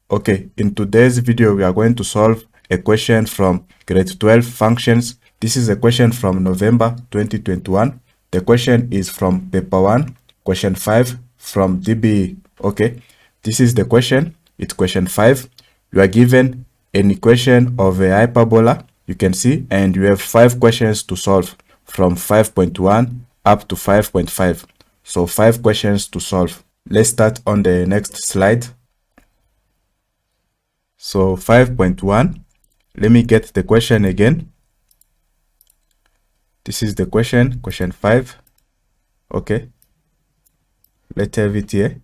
Okay, in today's video, we are going to solve a question from grade 12 functions. This is a question from November 2021. The question is from paper 1, question 5 from DBE. Okay, this is the question. It's question 5. You are given an equation of a hyperbola, you can see, and you have 5 questions to solve from 5.1 up to 5.5. So 5 questions to solve. Let's start on the next slide. So 5.1, let me get the question again. This is the question, question 5. Okay, let's have it here.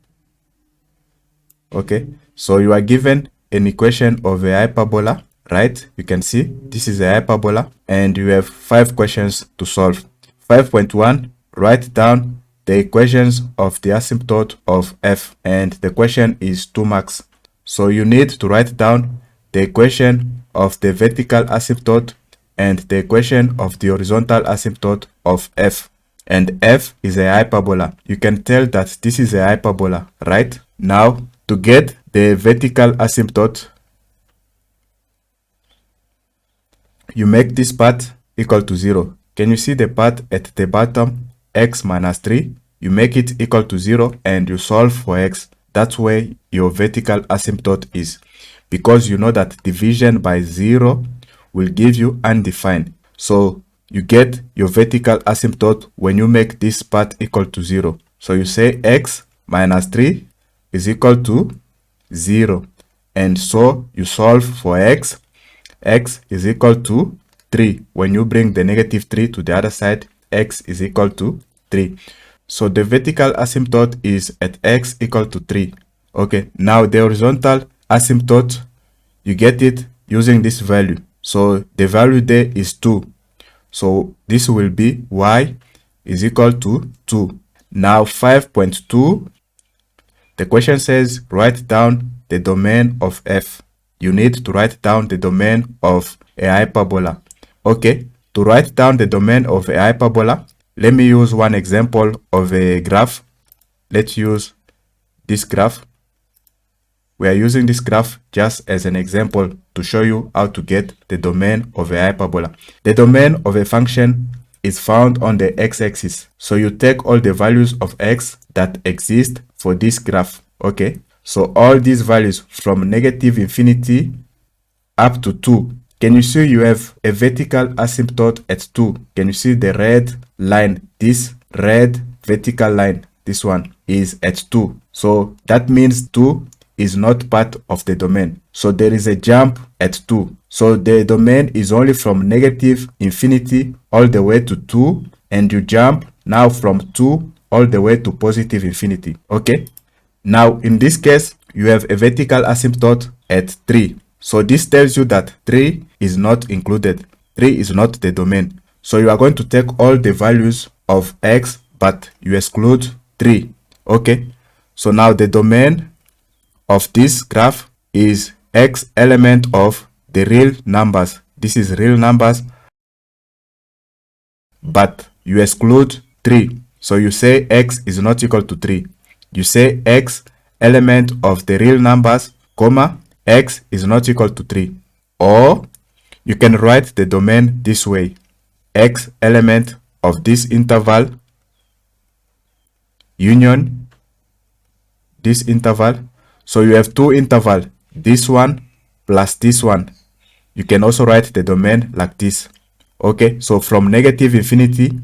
Okay, so you are given an equation of a hyperbola, right? You can see this is a hyperbola and you have 5 questions to solve. 5.1, write down the equations of the asymptote of f, and the question is 2 marks. So you need to write down the equation of the vertical asymptote and the equation of the horizontal asymptote of f. And f is a hyperbola. You can tell that this is a hyperbola, right? Now, to get the vertical asymptote, you make this part equal to 0. Can you see the part at the bottom, x minus 3? You make it equal to 0 and you solve for x. That's where your vertical asymptote is, because you know that division by 0 will give you undefined. So you get your vertical asymptote when you make this part equal to 0. So you say x minus 3 is equal to 0. And so you solve for x. X is equal to 3. When you bring the negative 3 to the other side, x is equal to 3. So the vertical asymptote is at x equal to 3. Okay, now the horizontal asymptote, you get it using this value. So the value there is 2. So this will be y is equal to 2. Now 5.2, the question says write down the domain of f. You need to write down the domain of a hyperbola. Okay, to write down the domain of a hyperbola, let me use one example of a graph. Let's use this graph. We are using this graph just as an example to show you how to get the domain of a hyperbola. The domain of a function is found on the x-axis. So you take all the values of x that exist for this graph. Okay, so all these values from negative infinity up to 2. Can you see you have a vertical asymptote at 2? Can you see the red line? This red vertical line, this one is at 2. So that means 2 is not part of the domain. So there is a jump at 2. So the domain is only from negative infinity all the way to 2. And you jump now from 2 all the way to positive infinity. Okay. Now in this case, you have a vertical asymptote at 3. So this tells you that 3 is not included. 3 is not the domain. So you are going to take all the values of x, but you exclude 3. Okay. So now the domain of this graph is x element of the real numbers. This is real numbers, but you exclude 3. So you say x is not equal to 3. You say x element of the real numbers, comma, x is not equal to 3. Or you can write the domain this way. X element of this interval union this interval. So you have 2 intervals, this one plus this one. You can also write the domain like this. Okay, so from negative infinity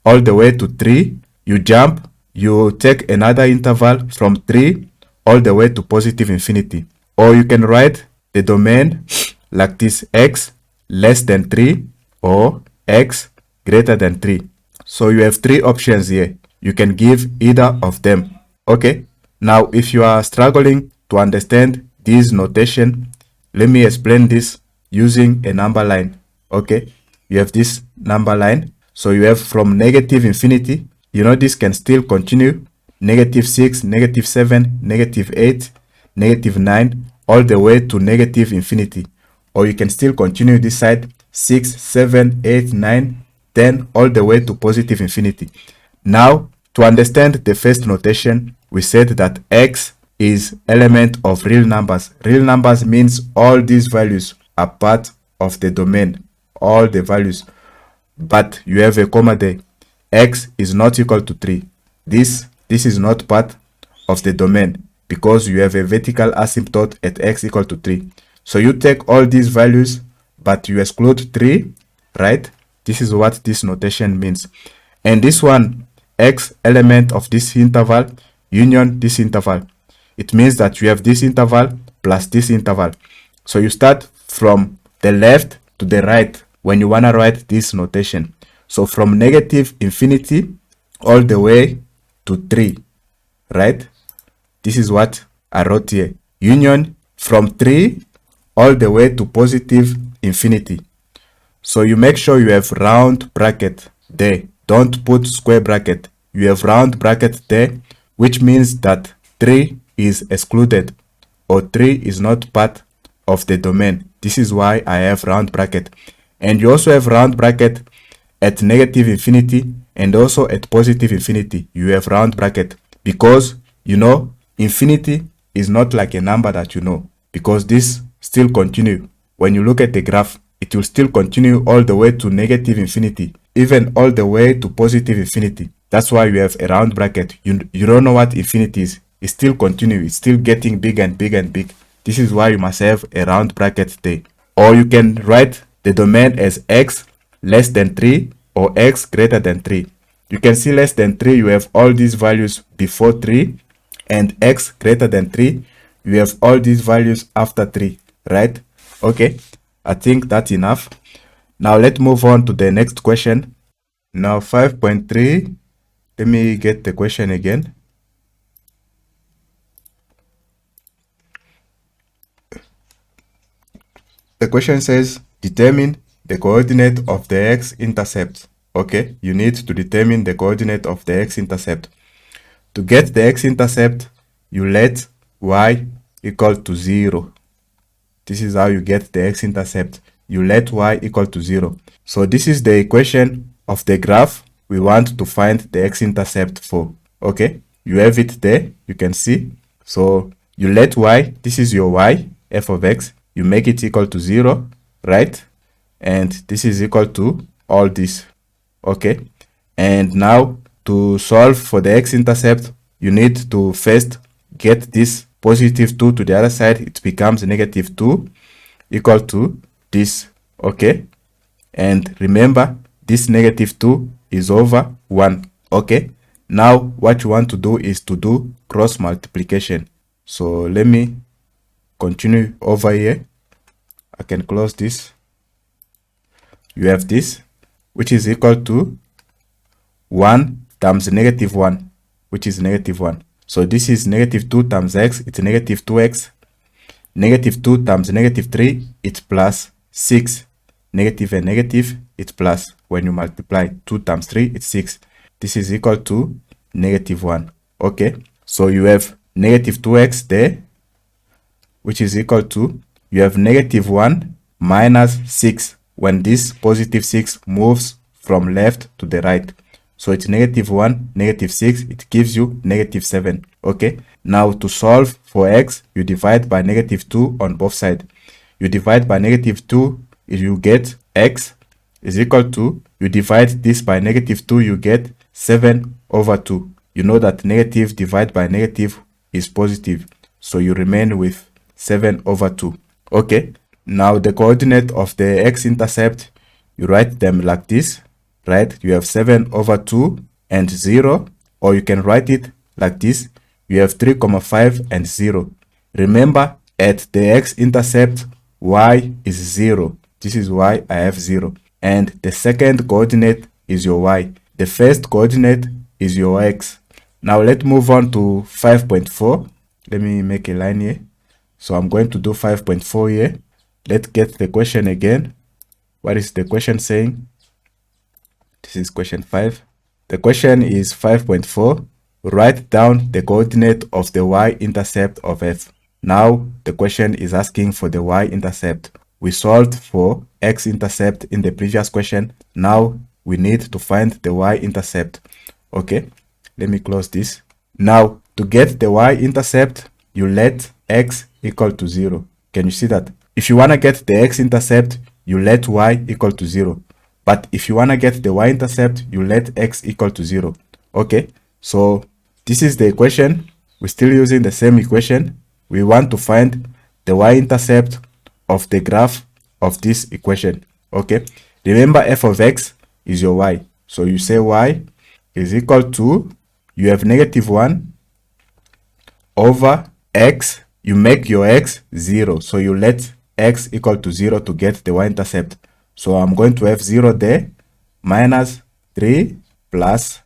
all the way to 3, you jump, you take another interval from 3 all the way to positive infinity. Or you can write the domain like this, x less than 3 or x greater than 3. So you have 3 options here. You can give either of them. Okay. Now, if you are struggling to understand this notation, let me explain this using a number line. Okay. You have this number line. So you have from negative infinity. You know, this can still continue. Negative 6, negative 7, negative 8, negative 9, all the way to negative infinity. Or you can still continue this side, 6, 7, 8, 9, 10, all the way to positive infinity. Now, to understand the first notation, we said that x is element of real numbers. Real numbers means all these values are part of the domain, all the values, but you have a comma there. X is not equal to 3. This is not part of the domain because you have a vertical asymptote at x equal to 3. So you take all these values, but you exclude 3, right? This is what this notation means. And this one, x element of this interval union this interval. It means that you have this interval plus this interval. So you start from the left to the right when you want to write this notation. So from negative infinity all the way to 3, right? This is what I wrote here. Union from 3 all the way to positive infinity. So you make sure you have round bracket there. Don't put square bracket. You have round bracket there, which means that 3 is excluded or 3 is not part of the domain. This is why I have round bracket. And you also have round bracket at negative infinity and also at positive infinity. You have round bracket because, you know, infinity is not like a number that you know, because this still continue. When you look at the graph, it will still continue all the way to negative infinity, even all the way to positive infinity. That's why you have a round bracket. You don't know what infinity is. It still continue. It's still getting big and big and big. This is why you must have a round bracket there. Or you can write the domain as x less than 3 or x greater than 3. You can see less than 3, you have all these values before 3, and x greater than 3, you have all these values after 3, right? Okay, I think that's enough. Now let's move on to the next question. Now 5.3, let me get the question again. The question says, determine the coordinate of the x-intercept. Okay, you need to determine the coordinate of the x-intercept. To get the x-intercept, you let y equal to 0. This is how you get the x-intercept. You let y equal to 0. So this is the equation of the graph we want to find the x-intercept for. Okay, you have it there, you can see. So you let y, this is your y, f of x, you make it equal to 0, right? And this is equal to all this. Okay, and now to solve for the x-intercept, you need to first get this positive 2 to the other side. It becomes negative 2 equal to this. Okay, and remember this negative 2 is over 1. Okay, now what you want to do is to do cross multiplication. So let me continue over here. I can close this. You have this, which is equal to 1 times negative 1, which is negative 1. So this is negative 2 times x, it's negative 2x. Negative 2 times negative 3, it's plus 6. Negative and negative, it's plus. When you multiply 2 times 3, it's 6. This is equal to negative 1. Okay, so you have negative 2x there, which is equal to, you have negative 1 minus 6 when this positive 6 moves from left to the right. So it's negative 1, negative 6, it gives you negative 7. Okay, now to solve for x, you divide by negative 2 on both sides. You divide by negative 2, you get x is equal to, you divide this by negative 2, you get 7 over 2. You know that negative divided by negative is positive, so you remain with 7 over 2. Okay, now the coordinate of the x-intercept, you write them like this, right? You have 7 over 2 and 0, or you can write it like this. You have 3, 5 and 0. Remember, at the x-intercept, y is 0. This is why I have 0. And the second coordinate is your y. The first coordinate is your x. Now let's move on to 5.4. Let me make a line here. So I'm going to do 5.4 here. Let's get the question again. What is the question saying? This is question 5. The question is 5.4. Write down the coordinate of the y-intercept of f. Now the question is asking for the y-intercept. We solved for x-intercept in the previous question. Now we need to find the y-intercept. Okay, let me close this. Now to get the y-intercept, you let x equal to 0. Can you see that? If you want to get the x-intercept, you let y equal to 0. But if you want to get the y-intercept, you let x equal to 0. Okay, so this is the equation. We're still using the same equation. We want to find the y-intercept of the graph of this equation. Okay, remember f of x is your y. So you say y is equal to, you have -1 over x. You make your x 0. So you let x equal to 0 to get the y-intercept. So I'm going to have 0 there, minus 3 plus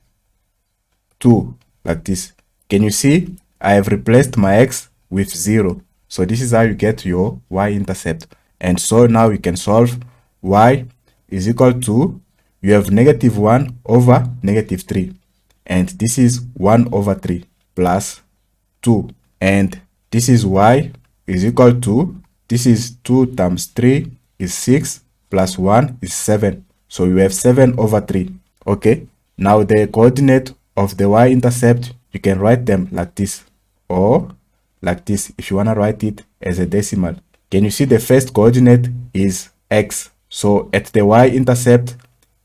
2, like this. Can you see? I have replaced my x with 0. So this is how you get your y-intercept. And so now you can solve y is equal to, you have -1 over -3. And this is 1 over 3 plus 2. And this is y is equal to, this is 2 times 3 is 6 plus 1 is 7. So you have 7 over 3. Okay. Now the coordinate of the y-intercept, you can write them like this or like this if you want to write it as a decimal. Can you see the first coordinate is x? So at the y-intercept,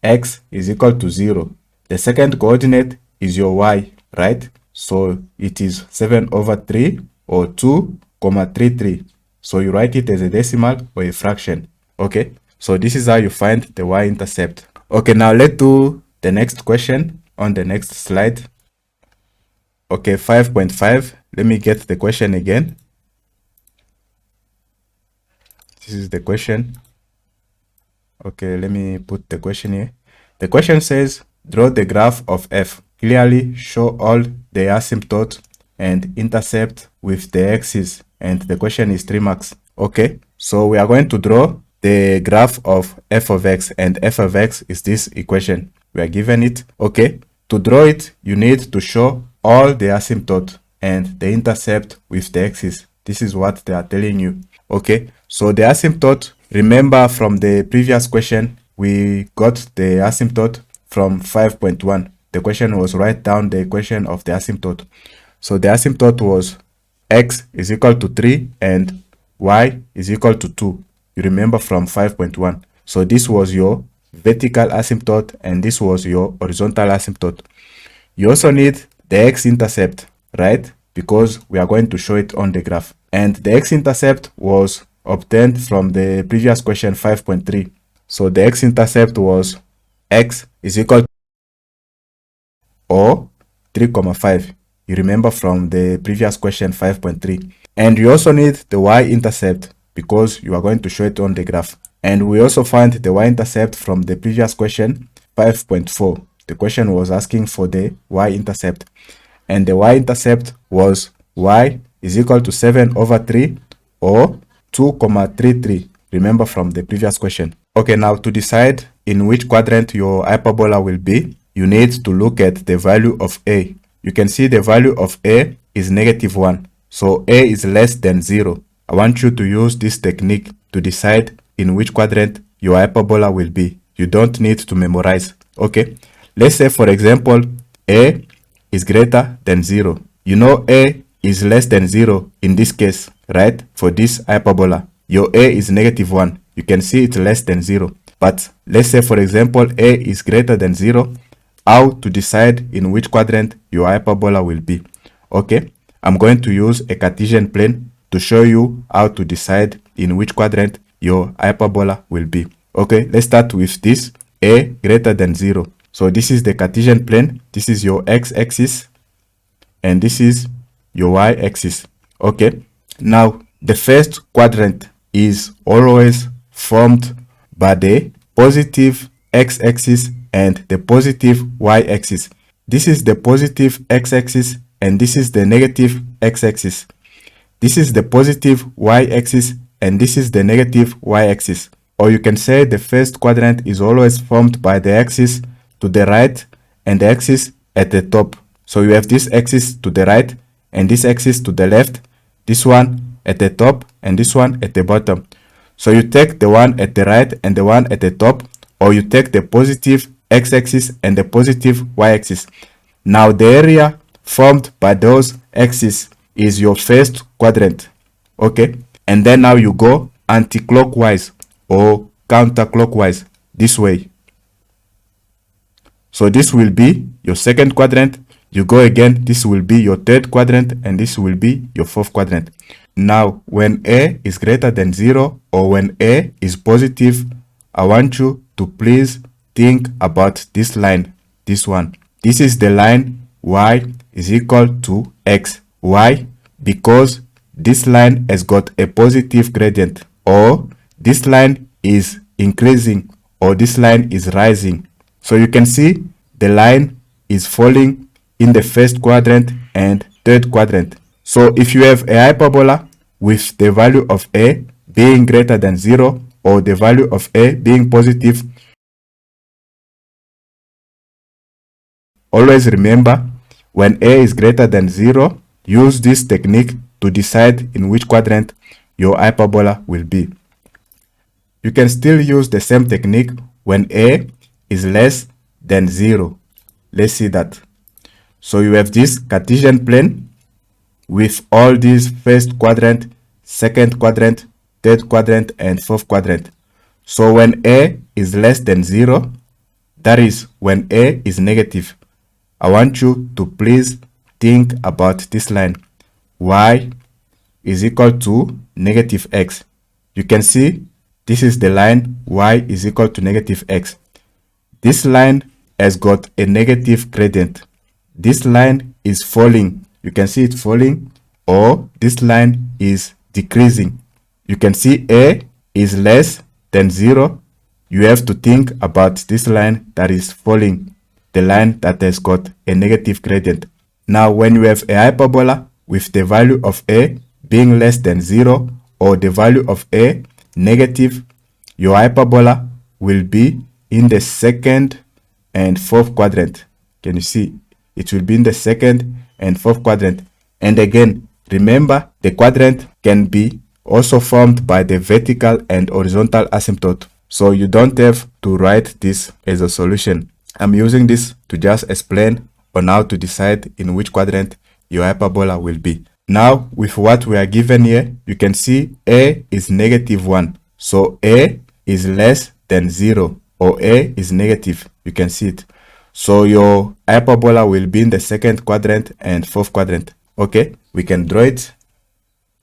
x is equal to 0. The second coordinate is your y, right? So it is 7 over 3 or 2,33. So you write it as a decimal or a fraction. Okay, so this is how you find the y-intercept. Okay, now let's do the next question on the next slide. Okay, 5.5. Let me get the question again. This is the question. Okay, let me put the question here. The question says, draw the graph of f. Clearly show all the asymptotes and intercept with the axis. And the question is 3 marks. Okay, so we are going to draw the graph of f of x, and f of x is this equation. We are given it. Okay, to draw it, you need to show all the asymptote and the intercept with the axis. This is what they are telling you. Okay, so the asymptote, remember from the previous question, we got the asymptote from 5.1. The question was write down the equation of the asymptote. So the asymptote was x is equal to 3 and y is equal to 2. You remember from 5.1. So this was your vertical asymptote and this was your horizontal asymptote. You also need the x-intercept, right? Because we are going to show it on the graph. And the x-intercept was obtained from the previous question 5.3. So the x-intercept was x is equal to or 3,5. You remember from the previous question 5.3. And you also need the y-intercept because you are going to show it on the graph. And we also find the y-intercept from the previous question 5.4. The question was asking for the y-intercept. And the y-intercept was y is equal to 7 over 3 or 2,33. Remember from the previous question. Okay, now to decide in which quadrant your hyperbola will be, you need to look at the value of a. You can see the value of a is -1. So a is less than 0. I want you to use this technique to decide in which quadrant your hyperbola will be. You don't need to memorize. Okay, let's say for example, a is greater than 0. You know a is less than 0 in this case, right? For this hyperbola, your a is -1. You can see it's less than 0. But let's say for example, a is greater than 0. How to decide in which quadrant your hyperbola will be? Okay, I'm going to use a Cartesian plane to show you how to decide in which quadrant your hyperbola will be. Okay, let's start with this, a greater than 0. So this is the Cartesian plane. This is your x-axis and this is your y-axis. Okay, now the first quadrant is always formed by the positive x-axis and the positive y-axis. This is the positive x-axis and this is the negative x-axis. This is the positive y-axis and this is the negative y-axis. Or you can say the first quadrant is always formed by the axis to the right and the axis at the top. So you have this axis to the right and this axis to the left, this one at the top and this one at the bottom. So you take the one at the right and the one at the top, or you take the positive x-axis and the positive y-axis. Now the area formed by those axes is your first quadrant. Okay, and then now you go anti-clockwise or counterclockwise this way. So this will be your second quadrant. You go again, this will be your third quadrant, and this will be your fourth quadrant. Now, when A is greater than 0 or when A is positive, I want you to please think about this line, this one. This is the line y is equal to x. Why? Because this line has got a positive gradient, or this line is increasing, or this line is rising. So you can see the line is falling in the first quadrant and third quadrant. So if you have a hyperbola with the value of A being greater than 0 or the value of A being positive, always remember when A is greater than 0, use this technique to decide in which quadrant your hyperbola will be. You can still use the same technique when A is less than 0. Let's see that. So you have this Cartesian plane with all these first quadrant, second quadrant, third quadrant, and fourth quadrant. So when A is less than 0, that is when A is negative, I want you to please think about this line. Y is equal to negative x. You can see this is the line y is equal to negative x. This line has got a negative gradient. This line is falling. You can see it falling, or this line is decreasing. You can see A is less than 0. You have to think about this line that is falling, the line that has got a negative gradient. Now, when you have a hyperbola with the value of A being less than 0 or the value of A negative, your hyperbola will be in the second and fourth quadrant. Can you see? It will be in the second and fourth quadrant. And again, remember the quadrant can be also formed by the vertical and horizontal asymptote. So you don't have to write this as a solution. I'm using this to just explain on how to decide in which quadrant your hyperbola will be. Now, with what we are given here, you can see A is negative 1. So A is less than 0, or A is negative. You can see it. So your hyperbola will be in the second quadrant and fourth quadrant. Okay, we can draw it.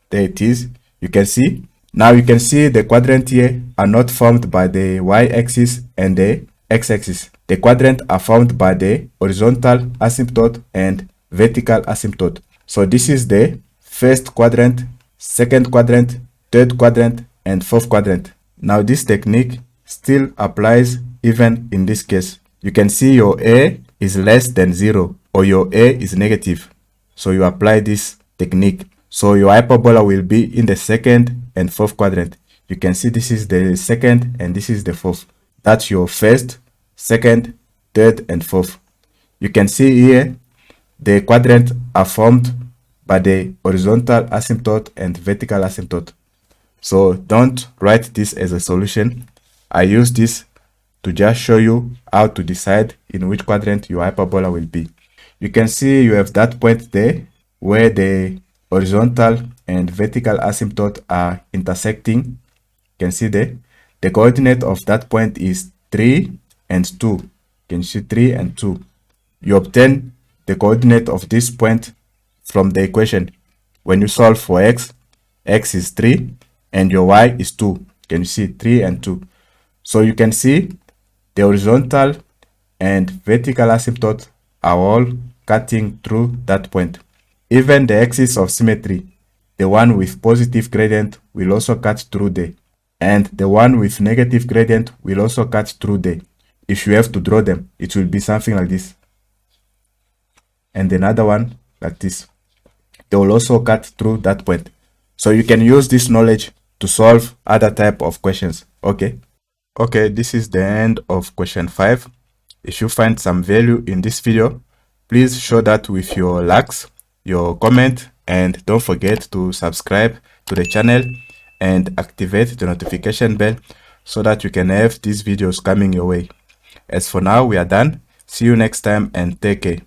There it is. You can see. Now you can see the quadrant here are not formed by the y-axis and the x-axis. The quadrant are formed by the horizontal asymptote and vertical asymptote. So this is the first quadrant, second quadrant, third quadrant, and fourth quadrant. Now this technique still applies even in this case. You can see your A is less than 0 or your A is negative. So you apply this technique. So your hyperbola will be in the second and fourth quadrant. You can see this is the second and this is the fourth. That's your first, second, third, and fourth. You can see here the quadrants are formed by the horizontal asymptote and vertical asymptote. So don't write this as a solution. I use this to just show you how to decide in which quadrant your hyperbola will be. You can see you have that point there where the horizontal and vertical asymptote are intersecting. You can see there. The coordinate of that point is 3 and 2. You can see 3 and 2. You obtain the coordinate of this point from the equation. When you solve for x, x is 3 and your y is 2. Can you see 3 and 2? So you can see the horizontal and vertical asymptotes are all cutting through that point. Even the axis of symmetry, the one with positive gradient, will also cut through there. And the one with negative gradient will also cut through there. If you have to draw them, it will be something like this. And another one like this. They will also cut through that point. So you can use this knowledge to solve other type of questions. Okay, this is the end of question 5. If you find some value in this video, please show that with your likes, your comment, and don't forget to subscribe to the channel and activate the notification bell so that you can have these videos coming your way. As for now, we are done. See you next time and take care.